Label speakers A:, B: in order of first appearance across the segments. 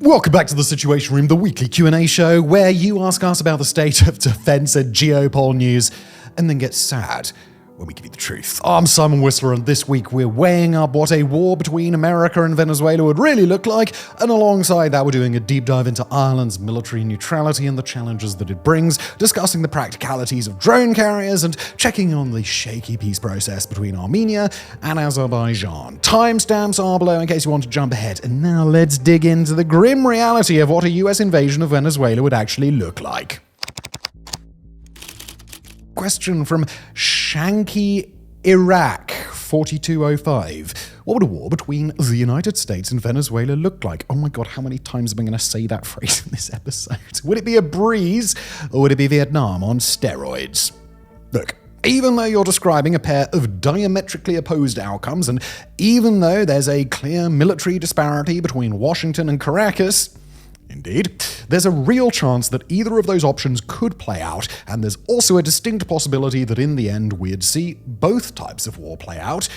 A: Welcome back to The Situation Room, the weekly Q&A show where you ask us about the state of defense and geopoll news and then get sad when we give you the truth. I'm Simon Whistler, and this week we're weighing up what a war between America and Venezuela would really look like, and alongside that we're doing a deep dive into Ireland's military neutrality and the challenges that it brings, discussing the practicalities of drone carriers, and checking on the shaky peace process between Armenia and Azerbaijan. Timestamps are below in case you want to jump ahead, and now let's dig into the grim reality of what a US invasion of Venezuela would actually look like. Question from Shaky, Iraq, 4205. What would a war between the United States and Venezuela look like? Oh my god, how many times am I going to say that phrase in this episode? Would it be a breeze, or would it be Vietnam on steroids? Look, even though you're describing a pair of diametrically opposed outcomes, and even though there's a clear military disparity between Washington and Caracas, indeed, there's a real chance that either of those options could play out, and there's also a distinct possibility that in the end we'd see both types of war play out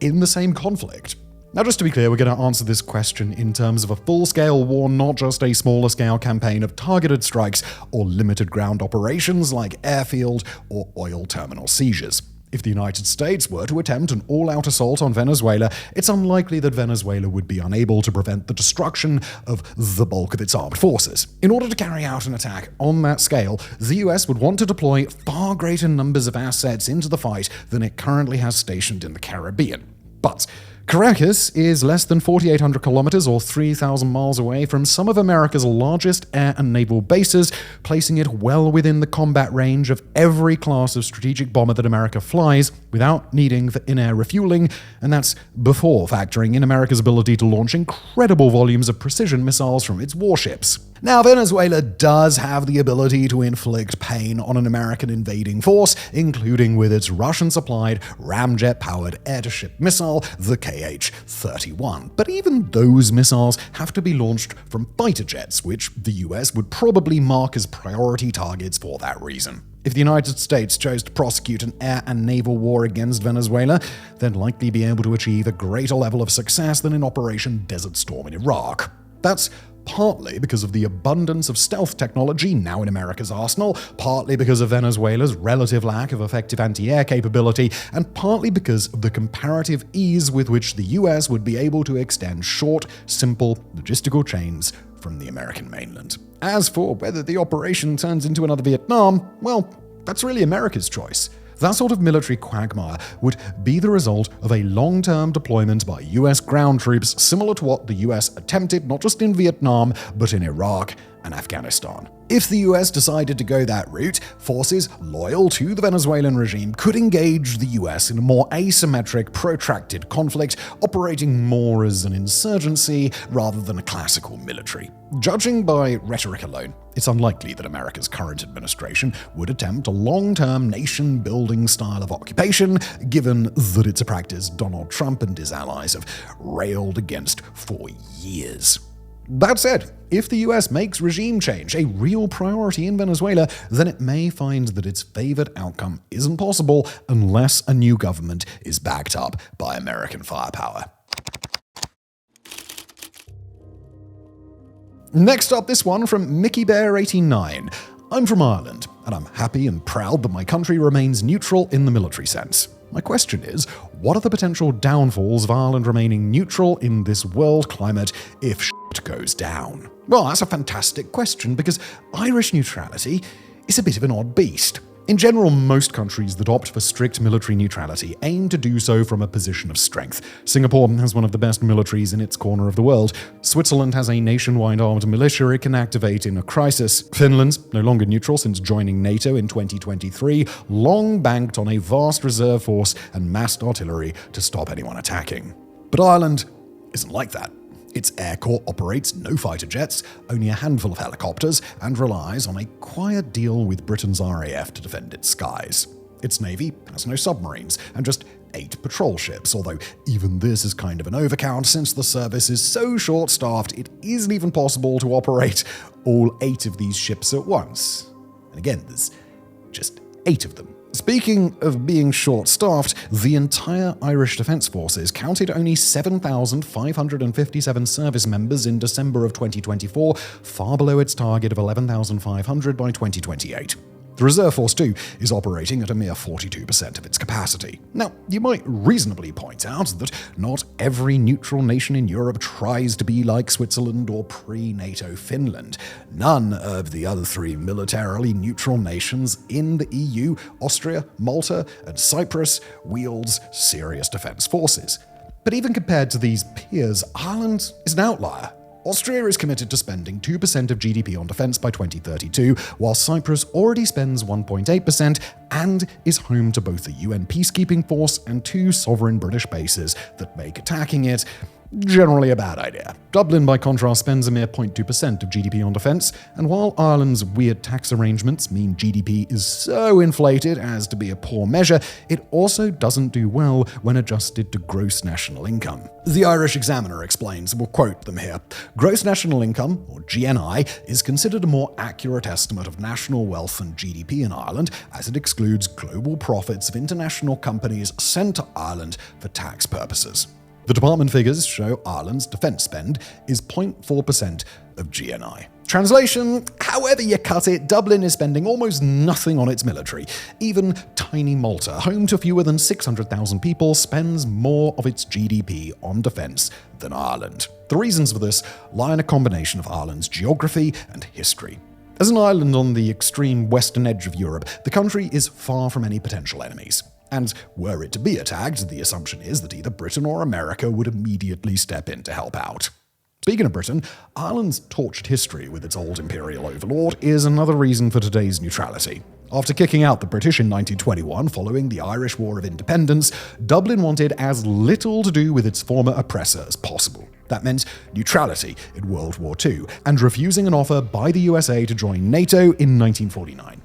A: in the same conflict. Now, just to be clear, we're going to answer this question in terms of a full-scale war, not just a smaller-scale campaign of targeted strikes or limited ground operations like airfield or oil terminal seizures. If the United States were to attempt an all-out assault on Venezuela, it's unlikely that Venezuela would be unable to prevent the destruction of the bulk of its armed forces. In order to carry out an attack on that scale, the US would want to deploy far greater numbers of assets into the fight than it currently has stationed in the Caribbean. But Caracas is less than 4,800 kilometers or 3,000 miles away from some of America's largest air and naval bases, placing it well within the combat range of every class of strategic bomber that America flies without needing for in-air refueling, and that's before factoring in America's ability to launch incredible volumes of precision missiles from its warships. Now, Venezuela does have the ability to inflict pain on an American invading force, including with its Russian-supplied ramjet-powered air-to-ship missile, the KH-31. But even those missiles have to be launched from fighter jets, which the US would probably mark as priority targets for that reason. If the United States chose to prosecute an air and naval war against Venezuela, they'd likely be able to achieve a greater level of success than in Operation Desert Storm in Iraq. That's partly because of the abundance of stealth technology now in America's arsenal, partly because of Venezuela's relative lack of effective anti-air capability, and partly because of the comparative ease with which the US would be able to extend short, simple logistical chains from the American mainland. As for whether the operation turns into another Vietnam, well, that's really America's choice. That sort of military quagmire would be the result of a long-term deployment by US ground troops similar to what the US attempted not just in Vietnam, but in Iraq and Afghanistan. If the US decided to go that route, forces loyal to the Venezuelan regime could engage the US in a more asymmetric, protracted conflict, operating more as an insurgency rather than a classical military. Judging by rhetoric alone, it's unlikely that America's current administration would attempt a long-term nation-building style of occupation, given that it's a practice Donald Trump and his allies have railed against for years. That said, if the US makes regime change a real priority in Venezuela, then it may find that its favored outcome isn't possible unless a new government is backed up by American firepower. Next up, this one from Mickey Bear 89. I'm from Ireland, and I'm happy and proud that my country remains neutral in the military sense. My question is, what are the potential downfalls of Ireland remaining neutral in this world climate if shit goes down? Well, that's a fantastic question because Irish neutrality is a bit of an odd beast. In general, most countries that opt for strict military neutrality aim to do so from a position of strength. Singapore has one of the best militaries in its corner of the world. Switzerland has a nationwide armed militia it can activate in a crisis. Finland's no longer neutral since joining NATO in 2023, long banked on a vast reserve force and massed artillery to stop anyone attacking. But Ireland isn't like that. Its Air Corps operates no fighter jets, only a handful of helicopters, and relies on a quiet deal with Britain's RAF to defend its skies. Its navy has no submarines, and just 8 patrol ships, although even this is kind of an overcount since the service is so short-staffed it isn't even possible to operate all 8 of these ships at once. And again, there's just 8 of them. Speaking of being short-staffed, the entire Irish Defence Forces counted only 7,557 service members in December of 2024, far below its target of 11,500 by 2028. The Reserve Force, too, is operating at a mere 42% of its capacity. Now, you might reasonably point out that not every neutral nation in Europe tries to be like Switzerland or pre-NATO Finland. None of the other three militarily neutral nations in the EU, Austria, Malta, and Cyprus, wields serious defence forces. But even compared to these peers, Ireland is an outlier. Austria is committed to spending 2% of GDP on defence by 2032, while Cyprus already spends 1.8% and is home to both the UN peacekeeping force and 2 sovereign British bases that make attacking it generally a bad idea. Dublin, by contrast, spends a mere 0.2% of GDP on defence, and while Ireland's weird tax arrangements mean GDP is so inflated as to be a poor measure, it also doesn't do well when adjusted to gross national income. The Irish Examiner explains, we'll quote them here, "Gross national income, or GNI, is considered a more accurate estimate of national wealth and GDP in Ireland, as it excludes global profits of international companies sent to Ireland for tax purposes." The department figures show Ireland's defence spend is 0.4% of GNI. Translation, however you cut it, Dublin is spending almost nothing on its military. Even tiny Malta, home to fewer than 600,000 people, spends more of its GDP on defence than Ireland. The reasons for this lie in a combination of Ireland's geography and history. As an island on the extreme western edge of Europe, the country is far from any potential enemies. And were it to be attacked, the assumption is that either Britain or America would immediately step in to help out. Speaking of Britain, Ireland's tortured history with its old imperial overlord is another reason for today's neutrality. After kicking out the British in 1921 following the Irish War of Independence, Dublin wanted as little to do with its former oppressor as possible. That meant neutrality in World War II, and refusing an offer by the USA to join NATO in 1949.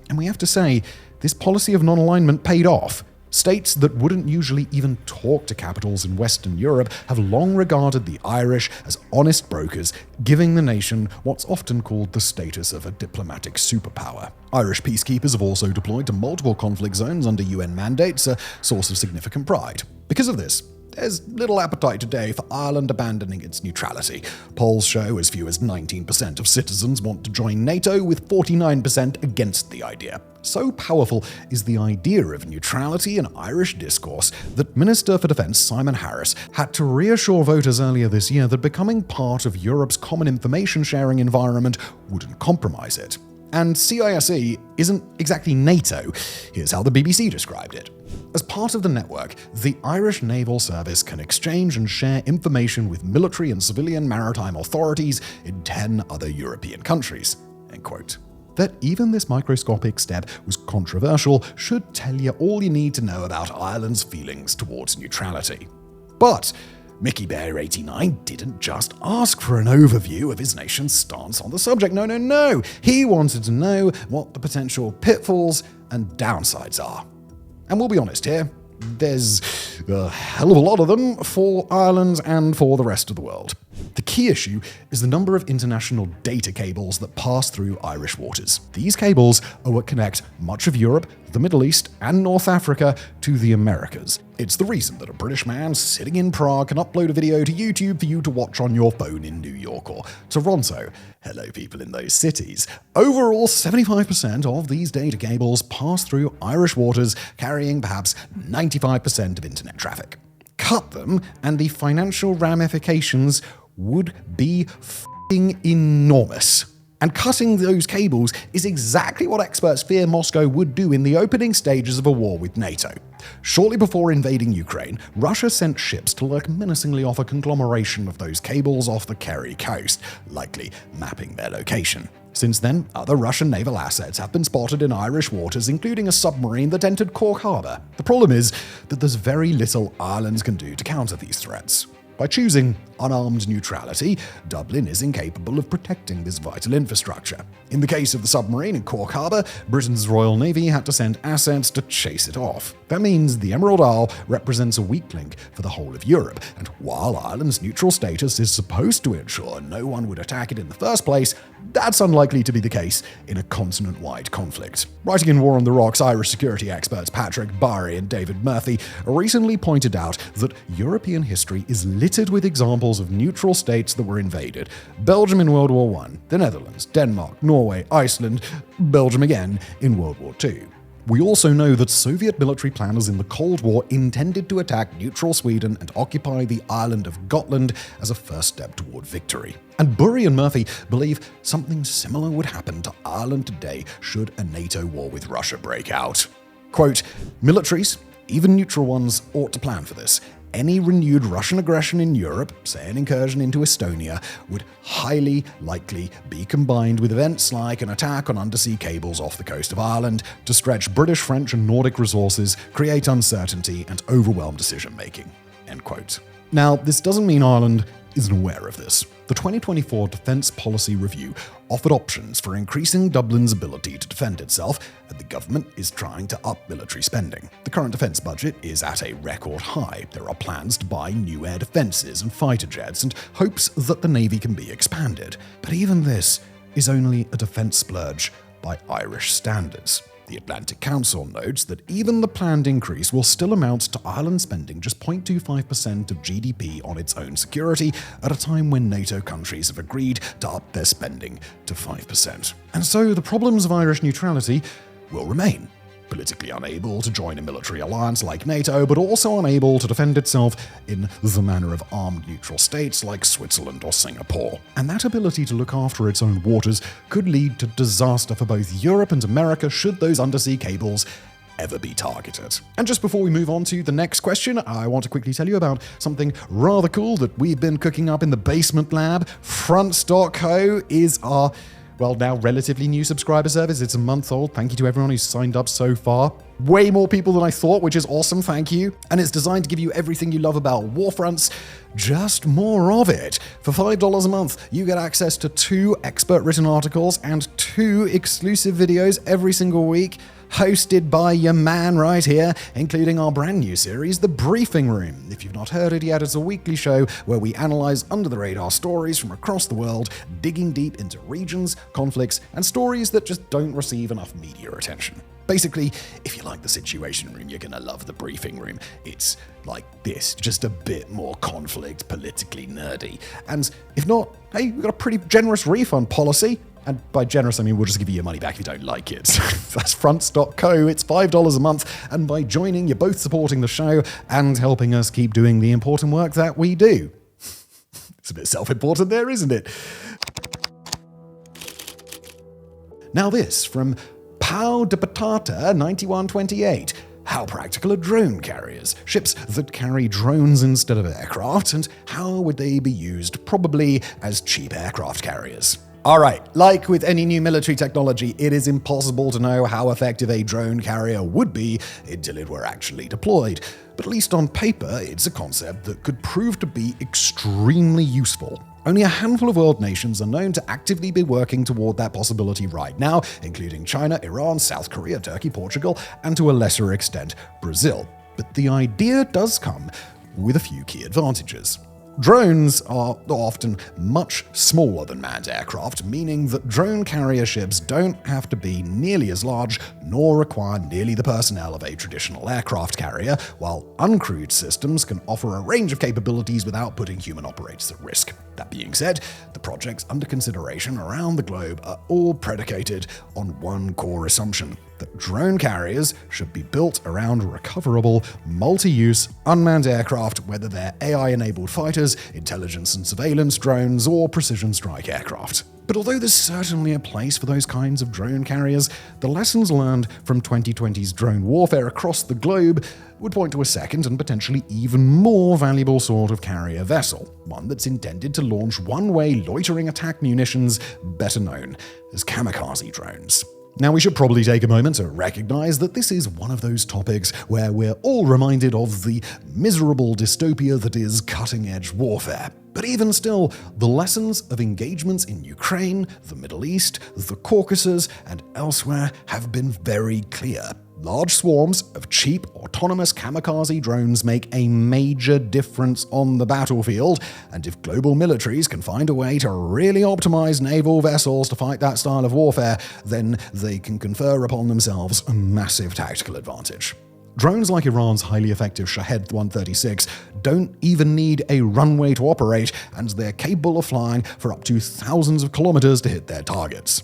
A: And we have to say, this policy of non-alignment paid off. States that wouldn't usually even talk to capitals in Western Europe have long regarded the Irish as honest brokers, giving the nation what's often called the status of a diplomatic superpower. Irish peacekeepers have also deployed to multiple conflict zones under UN mandates, a source of significant pride. Because of this, there's little appetite today for Ireland abandoning its neutrality. Polls show as few as 19% of citizens want to join NATO, with 49% against the idea. So powerful is the idea of neutrality in Irish discourse that Minister for Defence Simon Harris had to reassure voters earlier this year that becoming part of Europe's common information sharing environment wouldn't compromise it. And CISE isn't exactly NATO. Here's how the BBC described it. As part of the network, the Irish Naval Service can exchange and share information with military and civilian maritime authorities in 10 other European countries. End quote. That even this microscopic step was controversial should tell you all you need to know about Ireland's feelings towards neutrality. But Mickey Bear 89 didn't just ask for an overview of his nation's stance on the subject. No. He wanted to know what the potential pitfalls and downsides are. And we'll be honest here, there's a hell of a lot of them for Ireland and for the rest of the world. The key issue is the number of international data cables that pass through Irish waters. These cables are what connect much of Europe, the Middle East, and North Africa to the Americas. It's the reason that a British man sitting in Prague can upload a video to YouTube for you to watch on your phone in New York or Toronto. Hello, people in those cities. Overall, 75% of these data cables pass through Irish waters, carrying perhaps 95% of internet traffic. Cut them, and the financial ramifications would be f***ing enormous. And cutting those cables is exactly what experts fear Moscow would do in the opening stages of a war with NATO. Shortly before invading Ukraine, Russia sent ships to lurk menacingly off a conglomeration of those cables off the Kerry coast, likely mapping their location. Since then, other Russian naval assets have been spotted in Irish waters, including a submarine that entered Cork Harbour. The problem is that there's very little Ireland can do to counter these threats. By choosing unarmed neutrality, Dublin is incapable of protecting this vital infrastructure. In the case of the submarine in Cork Harbour, Britain's Royal Navy had to send assets to chase it off. That means the Emerald Isle represents a weak link for the whole of Europe, and while Ireland's neutral status is supposed to ensure no one would attack it in the first place, that's unlikely to be the case in a continent-wide conflict. Writing in War on the Rocks, Irish security experts Patrick Barry and David Murphy recently pointed out that European history is littered with examples of neutral states that were invaded. Belgium in World War I, the Netherlands, Denmark, Norway, Iceland, Belgium again in World War II. We also know that Soviet military planners in the Cold War intended to attack neutral Sweden and occupy the island of Gotland as a first step toward victory. And Burry and Murphy believe something similar would happen to Ireland today should a NATO war with Russia break out. Quote, militaries, even neutral ones, ought to plan for this. Any renewed Russian aggression in Europe, say an incursion into Estonia, would highly likely be combined with events like an attack on undersea cables off the coast of Ireland to stretch British, French, and Nordic resources, create uncertainty, and overwhelm decision-making. End quote. Now, this doesn't mean Ireland isn't aware of this. The 2024 Defence Policy Review offered options for increasing Dublin's ability to defend itself, and the government is trying to up military spending. The current defence budget is at a record high. There are plans to buy new air defences and fighter jets, and hopes that the Navy can be expanded. But even this is only a defence splurge by Irish standards. The Atlantic Council notes that even the planned increase will still amount to Ireland spending just 0.25% of GDP on its own security at a time when NATO countries have agreed to up their spending to 5%. And so the problems of Irish neutrality will remain. Politically unable to join a military alliance like NATO, but also unable to defend itself in the manner of armed neutral states like Switzerland or Singapore. And that ability to look after its own waters could lead to disaster for both Europe and America should those undersea cables ever be targeted. And just before we move on to the next question, I want to quickly tell you about something rather cool that we've been cooking up in the basement lab. Fronts.co is our now relatively new subscriber service. It's a month old. Thank you to everyone who's signed up so far. Way more people than I thought, which is awesome. Thank you. And it's designed to give you everything you love about WarFronts, just more of it. For $5 a month, you get access to 2 expert-written articles and 2 exclusive videos every single week, hosted by your man right here, including our brand new series, The Briefing Room. If you've not heard it yet, it's a weekly show where we analyze under-the-radar stories from across the world, digging deep into regions, conflicts, and stories that just don't receive enough media attention. Basically, if you like The Situation Room, you're gonna love The Briefing Room. It's like this, just a bit more conflict, politically nerdy. And if not, hey, we've got a pretty generous refund policy. And by generous, I mean we'll just give you your money back if you don't like it. That's fronts.co. It's $5 a month. And by joining, you're both supporting the show and helping us keep doing the important work that we do. It's a bit self-important there, isn't it? Now this from Pau de Patata 9128. How practical are drone carriers? Ships that carry drones instead of aircraft, and how would they be used? Probably as cheap aircraft carriers. Alright, like with any new military technology, it is impossible to know how effective a drone carrier would be until it were actually deployed. But at least on paper, it's a concept that could prove to be extremely useful. Only a handful of world nations are known to actively be working toward that possibility right now, including China, Iran, South Korea, Turkey, Portugal, and to a lesser extent, Brazil. But the idea does come with a few key advantages. Drones are often much smaller than manned aircraft, meaning that drone carrier ships don't have to be nearly as large nor require nearly the personnel of a traditional aircraft carrier, while uncrewed systems can offer a range of capabilities without putting human operators at risk. That being said, the projects under consideration around the globe are all predicated on one core assumption: that drone carriers should be built around recoverable, multi-use, unmanned aircraft, whether they're AI-enabled fighters, intelligence and surveillance drones, or precision strike aircraft. But although there's certainly a place for those kinds of drone carriers, the lessons learned from 2020's drone warfare across the globe would point to a second and potentially even more valuable sort of carrier vessel, one that's intended to launch one-way loitering attack munitions, better known as kamikaze drones. Now, we should probably take a moment to recognize that this is one of those topics where we're all reminded of the miserable dystopia that is cutting-edge warfare. But even still, the lessons of engagements in Ukraine, the Middle East, the Caucasus, and elsewhere have been very clear. Large swarms of cheap, autonomous kamikaze drones make a major difference on the battlefield, and if global militaries can find a way to really optimize naval vessels to fight that style of warfare, then they can confer upon themselves a massive tactical advantage. Drones like Iran's highly effective Shahed 136 don't even need a runway to operate, and they're capable of flying for up to thousands of kilometers to hit their targets.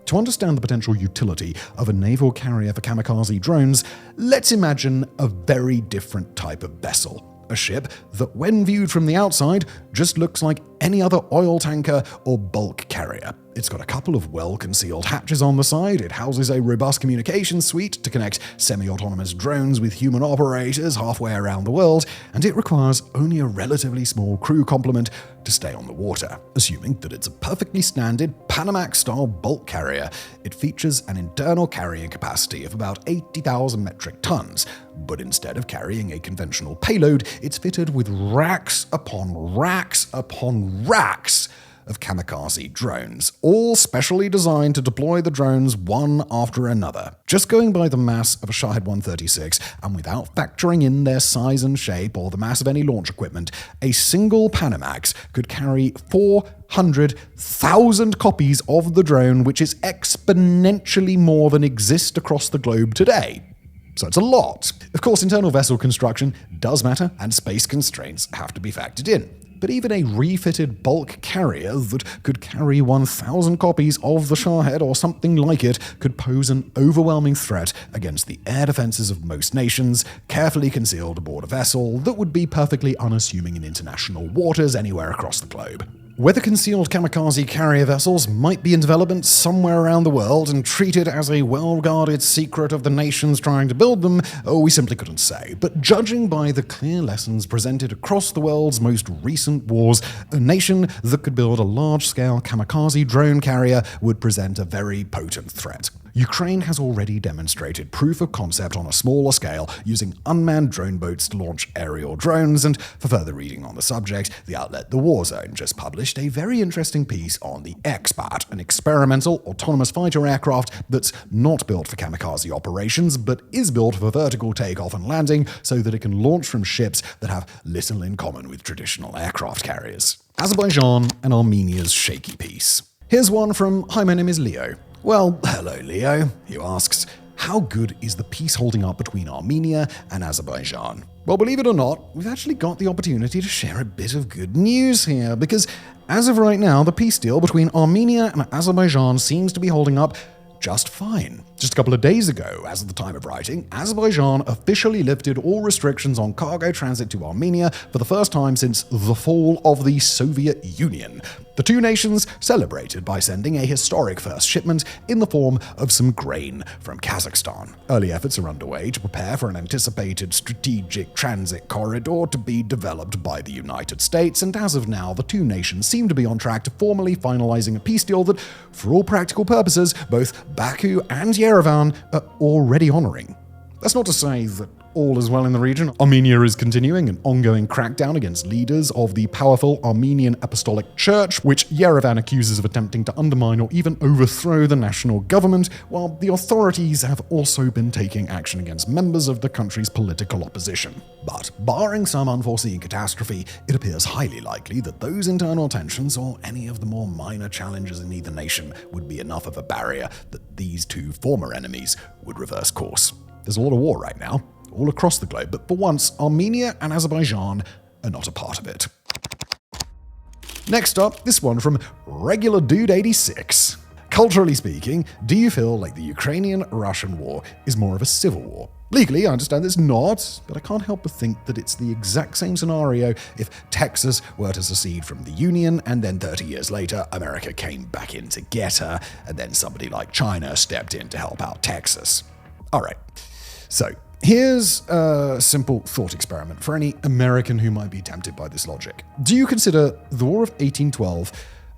A: To understand the potential utility of a naval carrier for kamikaze drones, let's imagine a very different type of vessel. A ship that, when viewed from the outside, just looks like any other oil tanker or bulk carrier. It's got a couple of well-concealed hatches on the side, it houses a robust communications suite to connect semi-autonomous drones with human operators halfway around the world, and it requires only a relatively small crew complement to stay on the water. Assuming that it's a perfectly standard Panamax-style bulk carrier, it features an internal carrying capacity of about 80,000 metric tons, but instead of carrying a conventional payload, it's fitted with racks upon racks upon racks of kamikaze drones, all specially designed to deploy the drones one after another. Just going by the mass of a Shahed 136, and without factoring in their size and shape or the mass of any launch equipment, a single Panamax could carry 400,000 copies of the drone, which is exponentially more than exist across the globe today. So it's a lot. Of course, internal vessel construction does matter, and space constraints have to be factored in. But even a refitted bulk carrier that could carry 1,000 copies of the Shahed or something like it could pose an overwhelming threat against the air defenses of most nations, carefully concealed aboard a vessel that would be perfectly unassuming in international waters anywhere across the globe. Whether concealed kamikaze carrier vessels might be in development somewhere around the world and treated as a well-guarded secret of the nations trying to build them, we simply couldn't say. But judging by the clear lessons presented across the world's most recent wars, a nation that could build a large-scale kamikaze drone carrier would present a very potent threat. Ukraine has already demonstrated proof of concept on a smaller scale using unmanned drone boats to launch aerial drones, and for further reading on the subject, the outlet The War Zone just published a very interesting piece on the X-Bat, an experimental autonomous fighter aircraft that's not built for kamikaze operations, but is built for vertical takeoff and landing so that it can launch from ships that have little in common with traditional aircraft carriers. Azerbaijan and Armenia's Shaky piece. Here's one from Hi, my name is Leo. Well, hello Leo, he asks, how good is the peace holding up between Armenia and Azerbaijan? Well, believe it or not, we've actually got the opportunity to share a bit of good news here, because as of right now, the peace deal between Armenia and Azerbaijan seems to be holding up just fine. Just a couple of days ago, as of the time of writing, Azerbaijan officially lifted all restrictions on cargo transit to Armenia for the first time since the fall of the Soviet Union. The two nations celebrated by sending a historic first shipment in the form of some grain from Kazakhstan. Early efforts are underway to prepare for an anticipated strategic transit corridor to be developed by the United States, and as of now, the two nations seem to be on track to formally finalizing a peace deal that, for all practical purposes, both Baku and Yerevan are already honoring. That's not to say that all is well in the region. Armenia is continuing an ongoing crackdown against leaders of the powerful Armenian Apostolic Church, which Yerevan accuses of attempting to undermine or even overthrow the national government, while the authorities have also been taking action against members of the country's political opposition. But barring some unforeseen catastrophe, it appears highly likely that those internal tensions or any of the more minor challenges in either nation would be enough of a barrier that these two former enemies would reverse course. There's a lot of war right now, all across the globe, but for once, Armenia and Azerbaijan are not a part of it. Next up, this one from Regular Dude 86. Culturally speaking, do you feel like the Ukrainian-Russian war is more of a civil war? Legally, I understand it's not, but I can't help but think that it's the exact same scenario if Texas were to secede from the Union and then 30 years later, America came back in to get her, and then somebody like China stepped in to help out Texas. All right, so here's a simple thought experiment for any American who might be tempted by this logic. Do you consider the War of 1812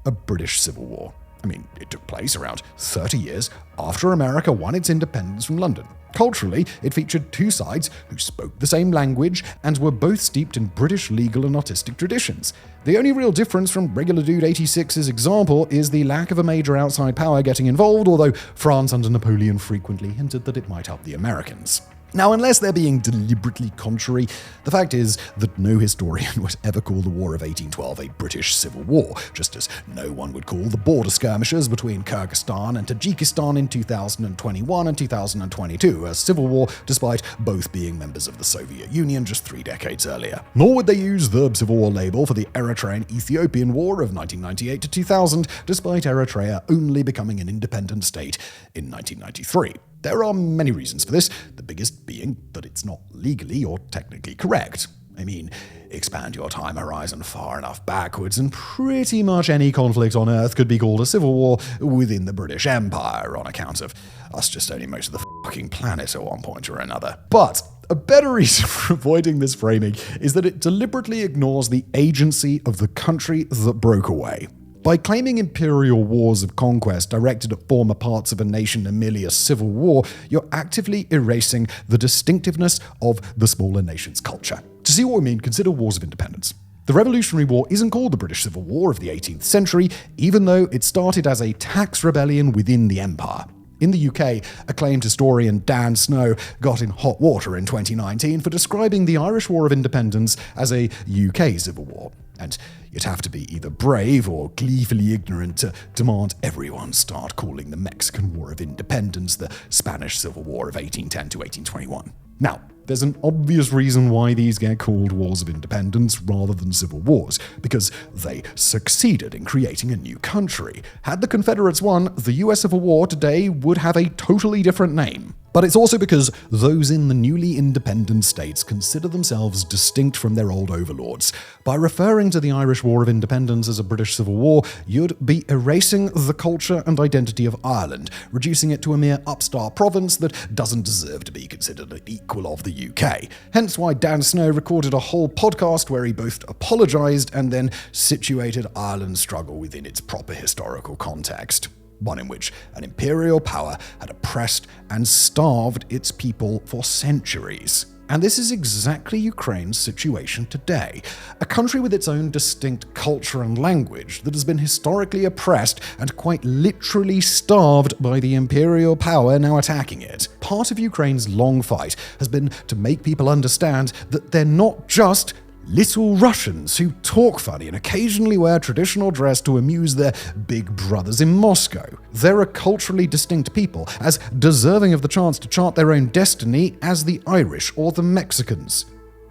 A: a British Civil War? I mean, it took place around 30 years after America won its independence from London. Culturally, it featured two sides who spoke the same language and were both steeped in British legal and artistic traditions. The only real difference from regular Dude 86's example is the lack of a major outside power getting involved, although France under Napoleon frequently hinted that it might help the Americans. Now, unless they're being deliberately contrary, the fact is that no historian would ever call the War of 1812 a British Civil War, just as no one would call the border skirmishes between Kyrgyzstan and Tajikistan in 2021 and 2022 a civil war, despite both being members of the Soviet Union just 3 decades earlier. Nor would they use the Civil War label for the Eritrean-Ethiopian War of 1998 to 2000, despite Eritrea only becoming an independent state in 1993. There are many reasons for this, the biggest being that it's not legally or technically correct. I mean, expand your time horizon far enough backwards and pretty much any conflict on Earth could be called a civil war within the British Empire on account of us just owning most of the fucking planet at one point or another. But a better reason for avoiding this framing is that it deliberately ignores the agency of the country that broke away. By claiming imperial wars of conquest directed at former parts of a nation amidst a civil war, you're actively erasing the distinctiveness of the smaller nation's culture. To see what we mean, consider wars of independence. The Revolutionary War isn't called the British Civil War of the 18th century, even though it started as a tax rebellion within the empire. In the UK, acclaimed historian Dan Snow got in hot water in 2019 for describing the Irish War of Independence as a UK civil war. And you'd have to be either brave or gleefully ignorant to demand everyone start calling the Mexican War of Independence the Spanish Civil War of 1810 to 1821. Now, there's an obvious reason why these get called wars of independence rather than civil wars, because they succeeded in creating a new country. Had the Confederates won, the US Civil War today would have a totally different name. But it's also because those in the newly independent states consider themselves distinct from their old overlords. By referring to the Irish War of Independence as a British Civil War, you'd be erasing the culture and identity of Ireland, reducing it to a mere upstart province that doesn't deserve to be considered an equal of the UK. Hence why Dan Snow recorded a whole podcast where he both apologised and then situated Ireland's struggle within its proper historical context. One in which an imperial power had oppressed and starved its people for centuries. And this is exactly Ukraine's situation today. A country with its own distinct culture and language that has been historically oppressed and quite literally starved by the imperial power now attacking it. Part of Ukraine's long fight has been to make people understand that they're not just little Russians who talk funny and occasionally wear traditional dress to amuse their big brothers in Moscow. They're a culturally distinct people, as deserving of the chance to chart their own destiny as the Irish or the Mexicans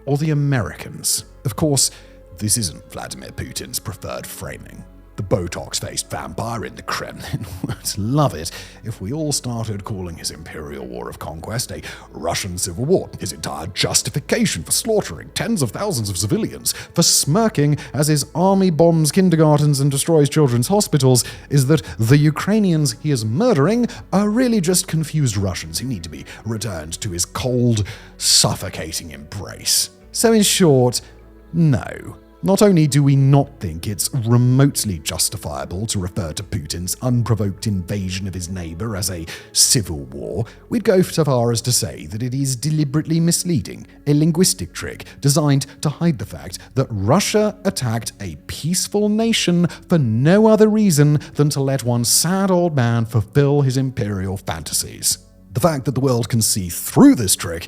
A: or the Americans. Of course, this isn't Vladimir Putin's preferred framing. The Botox-faced vampire in the Kremlin would love it if we all started calling his imperial war of conquest a Russian civil war. His entire justification for slaughtering tens of thousands of civilians, for smirking as his army bombs kindergartens and destroys children's hospitals, is that the Ukrainians he is murdering are really just confused Russians who need to be returned to his cold, suffocating embrace. So in short, no. Not only do we not think it's remotely justifiable to refer to Putin's unprovoked invasion of his neighbor as a civil war, we'd go so far as to say that it is deliberately misleading, a linguistic trick designed to hide the fact that Russia attacked a peaceful nation for no other reason than to let one sad old man fulfill his imperial fantasies. The fact that the world can see through this trick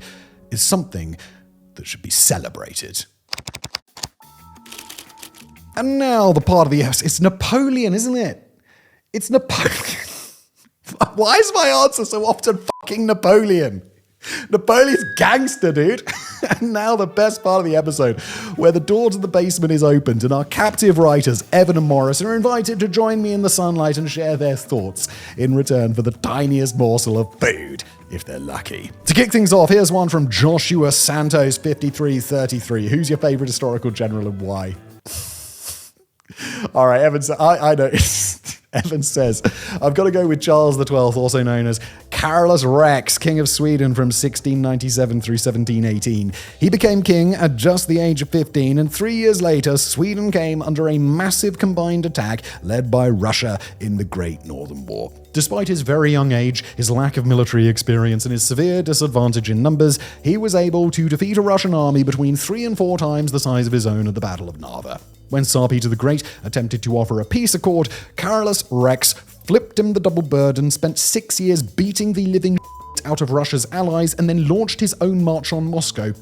A: is something that should be celebrated. And now the part of the episode. It's Napoleon, isn't it? It's Napoleon. Why is my answer so often fucking Napoleon? Napoleon's gangster, dude. And now the best part of the episode, where the door to the basement is opened and our captive writers, Evan and Morris, are invited to join me in the sunlight and share their thoughts in return for the tiniest morsel of food, if they're lucky. To kick things off, here's one from Joshua Santos, 5333. Who's your favorite historical general and why? All right, Evan, I know. Evan says, I've got to go with Charles XII, also known as Carolus Rex, King of Sweden from 1697 through 1718. He became king at just the age of 15, and 3 years later, Sweden came under a massive combined attack led by Russia in the Great Northern War. Despite his very young age, his lack of military experience, and his severe disadvantage in numbers, he was able to defeat a Russian army between 3 and 4 times the size of his own at the Battle of Narva. When Tsar Peter the Great attempted to offer a peace accord, Carolus Rex flipped him the double bird and spent 6 years beating the living out of Russia's allies, and then launched his own march on Moscow.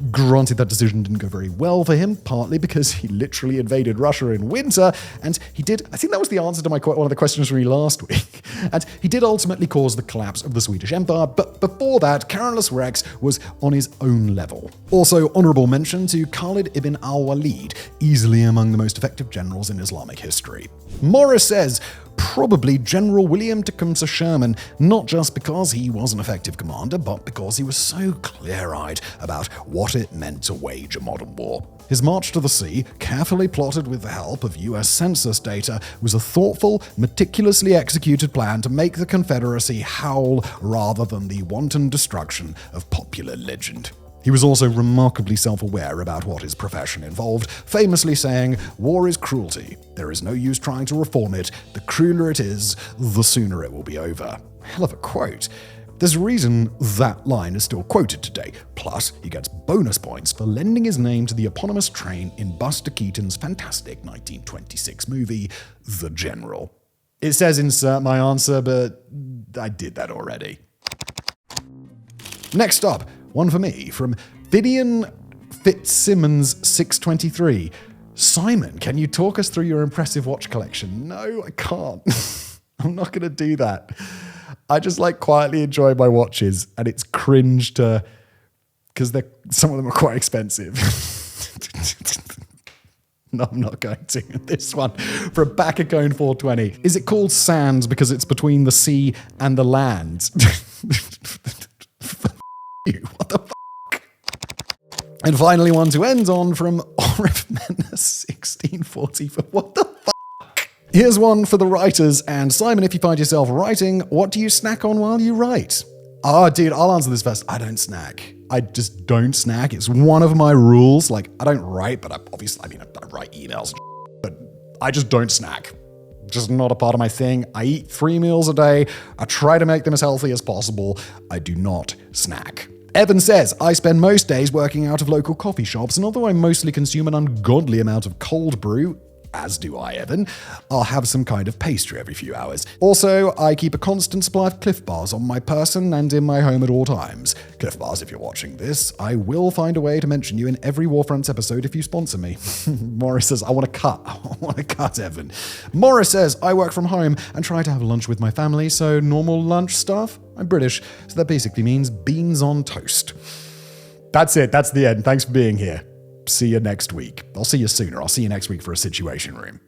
A: Granted, that decision didn't go very well for him, partly because he literally invaded Russia in winter, and he did, I think that was the answer to one of the questions from me last week, and he did ultimately cause the collapse of the Swedish Empire, but before that, Carolus Rex was on his own level. Also, honourable mention to Khalid ibn al-Walid, easily among the most effective generals in Islamic history. Morris says, probably General William Tecumseh Sherman, not just because he was an effective commander, but because he was so clear-eyed about what it meant to wage a modern war. His march to the sea, carefully plotted with the help of US census data, was a thoughtful, meticulously executed plan to make the Confederacy howl rather than the wanton destruction of popular legend. He was also remarkably self-aware about what his profession involved, famously saying, "War is cruelty. There is no use trying to reform it. The crueler it is, the sooner it will be over." Hell of a quote. There's a reason that line is still quoted today. Plus, he gets bonus points for lending his name to the eponymous train in Buster Keaton's fantastic 1926 movie, The General. It says insert my answer, but I did that already. Next up, one for me from Vidian Fitzsimmons 623. Simon, can you talk us through your impressive watch collection? No, I can't. I'm not going to do that. I just quietly enjoy my watches, and it's cringe to, because some of them are quite expensive. No, I'm not going to. This one from Backacone 420. Is it called Sands because it's between the sea and the land? What the fuck? And finally, one to end on from Orifmena 1644. What the fuck? Here's one for the writers. And Simon, if you find yourself writing, what do you snack on while you write? Oh, dude, I'll answer this first. I don't snack. I just don't snack. It's one of my rules. I don't write, but I write emails, but I just don't snack. Just not a part of my thing. I eat 3 meals a day. I try to make them as healthy as possible. I do not snack. Evan says, I spend most days working out of local coffee shops, and although I mostly consume an ungodly amount of cold brew, as do I, Evan, I'll have some kind of pastry every few hours. Also, I keep a constant supply of Cliff Bars on my person and in my home at all times. Cliff Bars, if you're watching this, I will find a way to mention you in every WarFronts episode if you sponsor me. Morris says, I want to cut, Evan. Morris says, I work from home and try to have lunch with my family, so normal lunch stuff? I'm British, so that basically means beans on toast. That's it, that's the end. Thanks for being here. See you next week. I'll see you sooner. I'll see you next week for a Situation Room.